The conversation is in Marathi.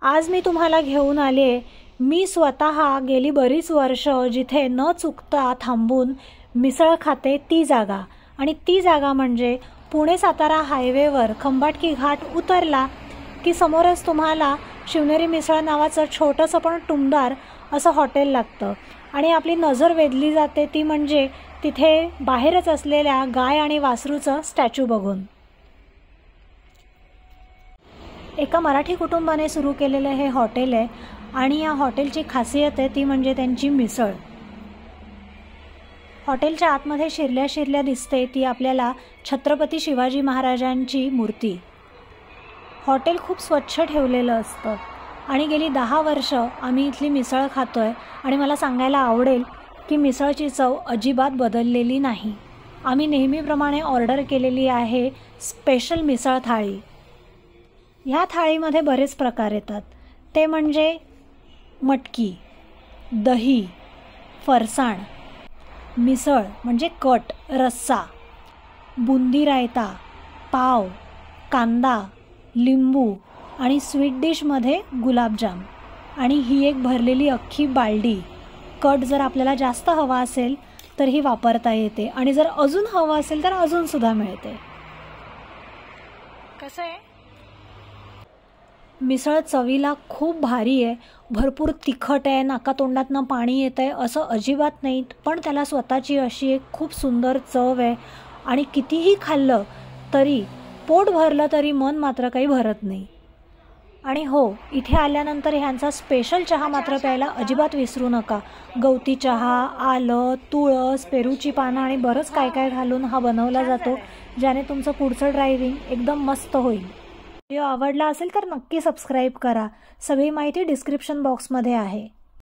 आज मी तुम्हाला घेऊन आले मी स्वतः गेली बरीच वर्ष जिथे न चुकता थांबून मिसळ खाते ती जागा। आणि ती जागा म्हणजे पुणे सातारा हायवेवर खंबाटकी घाट उतरला की समोरच तुम्हाला शिवनेरी मिसळ नावाचं छोटंसं पण टुमदार असं हॉटेल लागतं। आणि आपली नजर वेधली जाते ती म्हणजे तिथे बाहेरच असलेल्या गाय आणि वासरूचं स्टॅच्यू बघून। एका मराठी कुटुंबाने सुरू केलेलं हे हॉटेल आहे आणि या हॉटेलची खासियत आहे ती म्हणजे त्यांची मिसळ। हॉटेलच्या आतमध्ये शिरल्या शिरल्या दिसते ती आपल्याला छत्रपती शिवाजी महाराजांची मूर्ती। हॉटेल खूप स्वच्छ ठेवलेलं असतं आणि गेली 10 वर्ष आम्ही इथली मिसळ खातोय आणि मला सांगायला आवडेल की मिसळची चव अजिबात बदललेली नाही। आम्ही नेहमीप्रमाणे ऑर्डर केलेली आहे स्पेशल मिसळ थाळी। ह्या थाळीमध्ये बरेच प्रकार येतात, ते म्हणजे मटकी, दही, फरसाण, मिसळ म्हणजे कट, रस्सा, बुंदी रायता, पाव, कांदा, लिंबू आणि स्वीट डिशमध्ये गुलाबजाम। आणि ही एक भरलेली अख्खी बालडी। कट जर आपल्याला जास्त हवा असेल तर ही वापरता येते आणि जर अजून हवं असेल तर अजूनसुद्धा मिळते। कसं आहे, मिसळ चवीला खूप भारी आहे, भरपूर तिखट आहे, नाकातोंडातनं पाणी येतं आहे असं अजिबात नाही, पण त्याला स्वतःची अशी एक खूप सुंदर चव आहे आणि कितीही खाल्लं तरी पोट भरलं तरी मन मात्र काही भरत नाही। आणि हो, इथे आल्यानंतर ह्यांचा स्पेशल चहा मात्र प्यायला अजिबात विसरू नका। गवती चहा, आलं, तुळस, पेरूची पानं आणि बरंच काय काय घालून हा बनवला जातो, ज्याने तुमचं पुढचं ड्रायव्हिंग एकदम मस्त होईल। व्हिडिओ आवडला असेल तर नक्की सबस्क्राईब करा। सगळी माहिती डिस्क्रिप्शन बॉक्समध्ये आहे।